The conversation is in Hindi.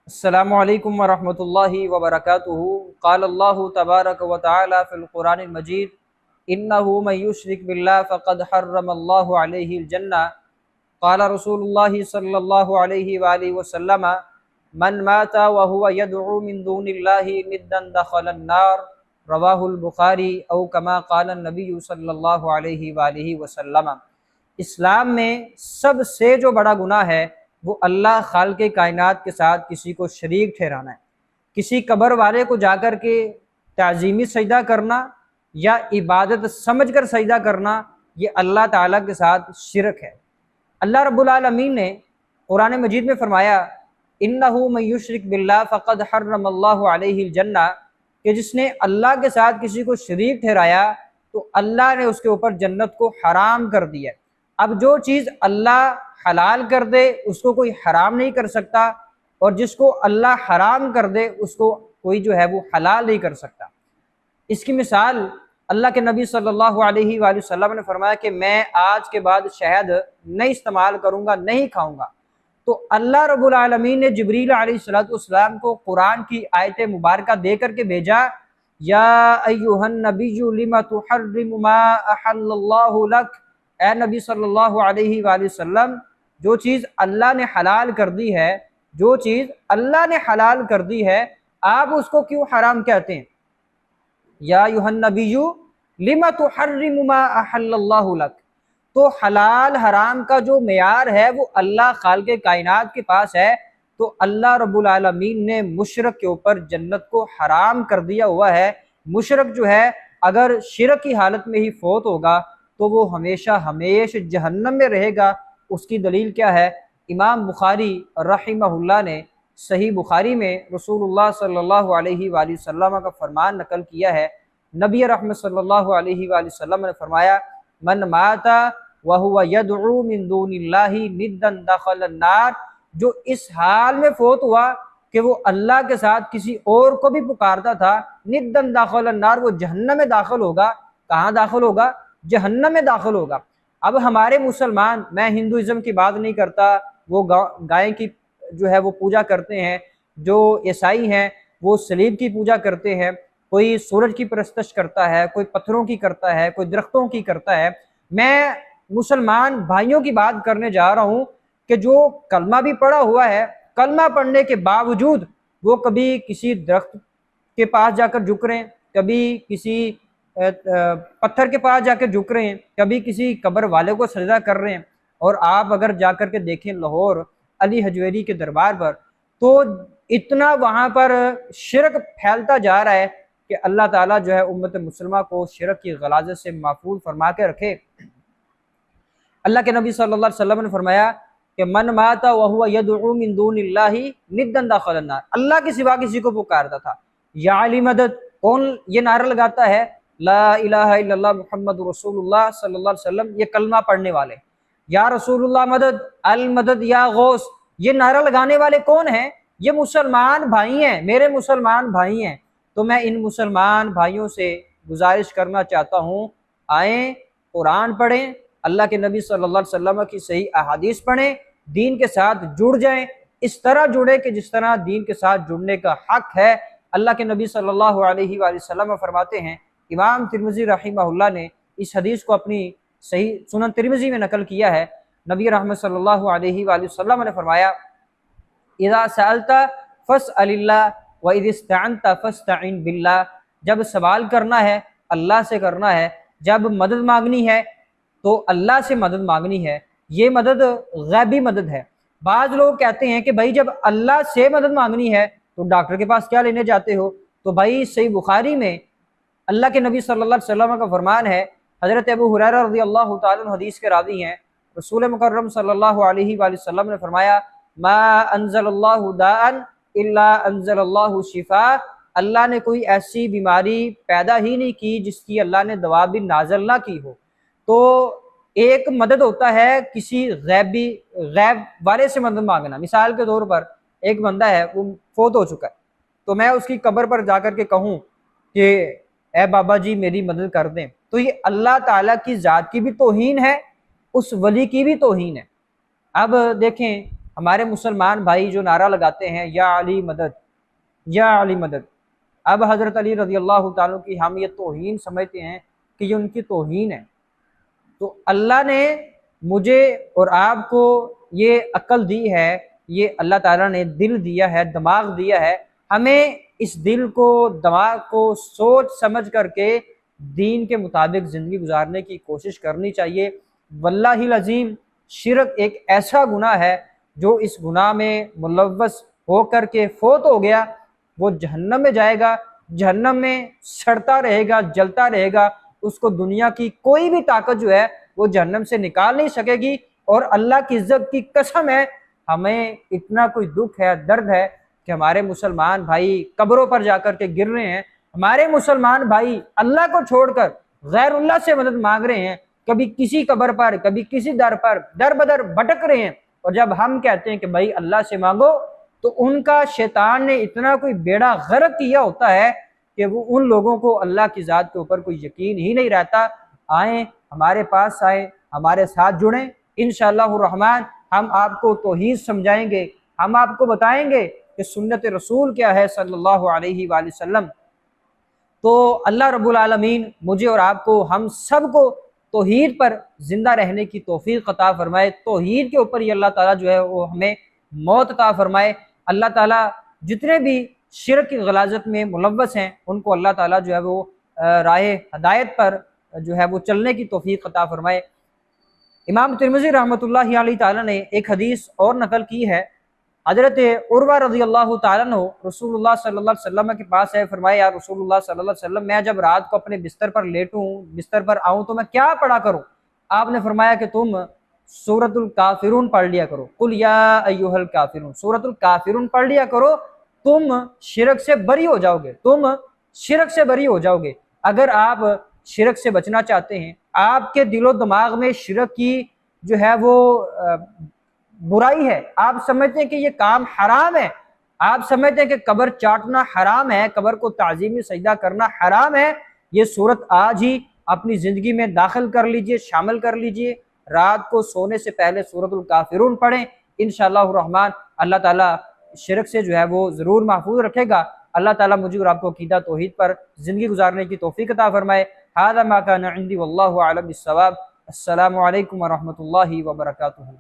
अस्सलामु अलैकुम वरहमतुल्लाहि वबरकातुहू। क़ाल अल्लाहु तबारक व तआला फ़िल क़ुरानिल मजीद इन्नहु मन युश्रिक बिल्लाहि फ़क़द हर्रमल्लाहु अलैहिल जन्नह। क़ाल रसूलुल्लाहि सल्लल्लाहु अलैहि वआलिहि वसल्लम मन माता व हुवा यदअू मिन दूनिल्लाहि निद्दन दख़लन नार। रवाहुल बुखारी औ कमा क़ाल नबी सल्लल्लाहु अलैहि वआलिहि वसल्लम। इस्लाम में सबसे जो बड़ा गुनाह है वो अल्लाह खालिक़े कायनात के साथ किसी को शरीक ठहराना है। किसी कब्र वाले को जाकर के ताज़ीमी सजदा करना या इबादत समझकर सजदा करना, ये अल्लाह ताला के साथ शिरक है। अल्लाह रब्बुल आलमीन ने कुरान मजीद में फरमाया इन्नहु मन युश्रिक बिल्लाह फ़क़द हर्रमल्लाहु अलैहिल जन्नह, कि जिसने अल्लाह के साथ किसी को शरीक ठहराया तो अल्लाह ने उसके ऊपर जन्नत को हराम कर दिया। अब जो चीज़ अल्लाह हलाल कर दे उसको कोई हराम नहीं कर सकता, और जिसको अल्लाह हराम कर दे उसको कोई जो है वो हलाल नहीं कर सकता। इसकी मिसाल अल्लाह के नबी सल्लल्लाहु अलैहि वसल्लम ने फरमाया कि मैं आज के बाद शहद नहीं इस्तेमाल करूँगा, नहीं खाऊँगा। तो अल्लाह रब्बुल आलमीन ने जिब्रील अलैहिस्सलाम को कुरान की आयत मुबारक दे करके भेजा, या अय्युहन नबिय्यु लिमा तुहर्रिमु मा अहल्लल्लाहु लक। ए नबी सल्लल्लाहु अलैहि वसल्लम, जो चीज़ अल्लाह ने हलाल कर दी है, जो चीज़ अल्लाह ने हलाल कर दी है, आप उसको क्यों हराम कहते हैं? या अय्युहन नबिय्यु लिमा तुहर्रिमु मा अहल्लल्लाहु लक। तो हलाल हराम का जो मेयार है वो अल्लाह खालिक़े कायनात के पास है। तो अल्लाह रब्बुल आलमीन ने मुशरक के ऊपर जन्नत को हराम कर दिया हुआ है। मुशरक जो है अगर शिरक की हालत में ही फौत होगा तो वो हमेशा हमेशा जहन्नम में रहेगा। उसकी दलील क्या है? इमाम बुखारी रहिमहुल्लाह ने सही बुखारी में रसूलुल्लाह सल्लल्लाहु अलैहि वसल्लम का फरमान नकल किया है। नबी रहमत सल्लल्लाहु अलैहि वसल्लम ने फरमाया मन माता व हुवा यदअू मिन दूनिल्लाहि निद्दन दख़लन नार। जो इस हाल में फौत हुआ कि वो अल्लाह के साथ किसी और को भी पुकारता था, निद्दन दख़लन नार, वो जहन्नम में दाखिल होगा। कहाँ दाखिल होगा? जहन्नम में दाखिल होगा। अब हमारे मुसलमान, मैं हिंदुइज़्म की बात नहीं करता, वो गाय की जो है वो पूजा करते हैं। जो ईसाई हैं वो सलीब की पूजा करते हैं। कोई सूरज की परस्तश करता है, कोई पत्थरों की करता है, कोई दरख्तों की करता है। मैं मुसलमान भाइयों की बात करने जा रहा हूँ कि जो कलमा भी पढ़ा हुआ है, कलमा पढ़ने के बावजूद वो कभी किसी दरख्त के पास जाकर झुक रहे हैं, कभी किसी पत्थर के पास जाकर झुक रहे हैं, कभी किसी कब्र वाले को सजदा कर रहे हैं। और आप अगर जाकर के देखें लाहौर अली हजवेरी के दरबार पर, तो इतना वहाँ पर शिरक फैलता जा रहा है कि अल्लाह ताला जो है उम्मत मुसलमा को शिरक की गलाजत से महफूज फरमा के रखे। अल्लाह के नबी सल्लल्लाहु अलैहि वसल्लम ने फरमाया कि मन माता व हुवा यदअू मिन दूनिल्लाहि निद्दन दख़लन नार। अल्लाह के सिवा किसी को पुकारता था। या अली मदद, कौन ये नारा लगाता है? ला इलाहा इल्लल्लाह मुहम्मदुर रसूलुल्लाह सल्लल्लाहु अलैहि वसल्लम, ये कलमा पढ़ने वाले। या रसूलुल्लाह मदद, अल मदद या गौस, ये नारा लगाने वाले कौन हैं? ये मुसलमान भाई हैं, मेरे मुसलमान भाई हैं। तो मैं इन मुसलमान भाइयों से गुजारिश करना चाहता हूँ, आएँ कुरान पढ़ें, अल्लाह के नबी सल्लल्लाहु अलैहि वसल्लम की सही अहादीस पढ़ें, दीन के साथ जुड़ जाएं। इस तरह जुड़े कि जिस तरह दीन के साथ जुड़ने का हक है। अल्लाह के नबी सल्लल्लाहु अलैहि वसल्लम फरमाते हैं, इमाम तिरमिज़ी रहिमहुल्लाह ने इस हदीस को अपनी सही सुनन तिरमिज़ी में नकल किया है। नबी रहमत सल्लल्लाहु अलैहि वसल्लम ने फरमाया इज़ा सअल्ता फस्अलिल्लाह व इज़ा इस्तअनता फस्तईन बिल्लाह। जब सवाल करना है अल्लाह से करना है, जब मदद मांगनी है तो अल्लाह से मदद मांगनी है। ये मदद गैबी मदद है। बाज़ लोग कहते हैं कि भाई जब अल्लाह से मदद मांगनी है तो डॉक्टर के पास क्या लेने जाते हो? तो भाई सही बुखारी में अल्लाह के नबी सल्लल्लाहु अलैहि वसल्लम का फरमान है, हज़रत अबू हुरैरा रज़ियल्लाहु ताला अन्हु हदीस के रावी हैं, रसूल मुकर्रम सल्लल्लाहु अलैहि वसल्लम ने फरमाया मा अंज़लल्लाहु दाअन इल्ला अंज़लल्लाहु शिफा। अल्लाह ने कोई ऐसी बीमारी पैदा ही नहीं की जिसकी अल्लाह ने दवा भी नाज़िल ना की हो। तो एक मदद होता है किसी गैब वाले से मदद मांगना। मिसाल के तौर पर एक बंदा है, वो फौत हो चुका है, तो मैं उसकी कब्र पर जाकर के कहूँ कि ए बाबा जी मेरी मदद कर दें, तो ये अल्लाह ताला की ज़ात की भी तौहीन है, उस वली की भी तौहीन है। अब देखें हमारे मुसलमान भाई जो नारा लगाते हैं या अली मदद, या अली मदद, अब हज़रत अली रज़ी अल्लाह ताला की हम ये तौहीन समझते हैं कि ये उनकी तौहीन है। तो अल्लाह ने मुझे और आपको ये अक्ल दी है, ये अल्लाह ताला ने दिल दिया है, दिमाग दिया है। हमें इस दिल को, दिमाग को सोच समझ करके दीन के मुताबिक ज़िंदगी गुजारने की कोशिश करनी चाहिए। वल्लाहिल अज़ीम, शिरक एक ऐसा गुनाह है जो इस गुनाह में मुलव्वस हो कर के फोत हो गया, वो जहन्नम में जाएगा, जहन्नम में सड़ता रहेगा, जलता रहेगा। उसको दुनिया की कोई भी ताकत जो है वो जहन्नम से निकाल नहीं सकेगी। और अल्लाह की इज्जत की कसम है, हमें इतना कोई दुख है, दर्द है कि हमारे मुसलमान भाई कब्रों पर जाकर के गिर रहे हैं। हमारे मुसलमान भाई अल्लाह को छोड़कर गैरुल्लाह से मदद मांग रहे हैं, कभी किसी कब्र पर, कभी किसी दर पर दर बदर भटक रहे हैं। और जब हम कहते हैं कि भाई अल्लाह से मांगो, तो उनका शैतान ने इतना कोई बेड़ा गर्क किया होता है कि वो उन लोगों को अल्लाह की ज़ात के ऊपर कोई यकीन ही नहीं रहता। आए, हमारे पास आए, हमारे साथ जुड़ें, इंशाअल्लाह रहमान हम आपको तौहीद समझाएंगे, हम आपको बताएंगे कि सुन्नत रसूल क्या है सल्लल्लाहु अलैहि वसल्लम। तो अल्लाह रब्बुल आलमीन मुझे और आपको, हम सब को तौहीद पर ज़िंदा रहने की तौफीक अता फरमाए। तौहीद के ऊपर ही अल्लाह ताला जो है वो हमें मौत अता फरमाए। अल्लाह ताला जितने भी शिरक की गलाजत में मुलव्वस हैं उनको अल्लाह ताला जो है वो राहे हदायत पर जो है वो चलने की तौफीक अता फरमाए। इमाम तिरमिज़ी रहमतुल्लाहि अलैहि ताला ने एक हदीस और नकल की है। हज़रत उर्वा रज़ी अल्लाह ताला अन्हु रसूलुल्लाह सल्लल्लाहु अलैहि वसल्लम के पास है, फरमाया या रसूलुल्लाह सल्लल्लाहु अलैहि वसल्लम, मैं जब रात को अपने बिस्तर पर लेटूं, बिस्तर पर आऊँ तो मैं क्या पढ़ा करूँ? आपने फरमाया कि तुम सूरतुल काफिरून पढ़ लिया करो, कुल या अय्युहल काफिरून, सूरतुल काफिरून पढ़ लिया करो, तुम शिरक से बरी हो जाओगे, तुम शिरक से बरी हो जाओगे। अगर आप शिरक से बचना चाहते हैं, आपके दिलो दिमाग में शिरक की जो है वो बुराई है, आप समझते हैं कि ये काम हराम है, आप समझते हैं कि कब्र चाटना हराम है, कब्र को ताज़ीमी सजदा करना हराम है, ये सूरत आज ही अपनी ज़िंदगी में दाखिल कर लीजिए, शामिल कर लीजिए। रात को सोने से पहले सूरतुल काफिरून पढ़ें, इंशाअल्लाह रहमान अल्लाह ताला शिरक से जो है वो ज़रूर महफूज रखेगा। अल्लाह ताला मुझे और आपको अक़ीदा तौहीद पर ज़िंदगी गुजारने की तौफ़ीक़ अता फरमाए। हाज़ा मा काना इंदी वल्लाहु अअलम बिस्सवाब। अस्सलामु अलैकुम व रहमतुल्लाहि व बरकातुहू।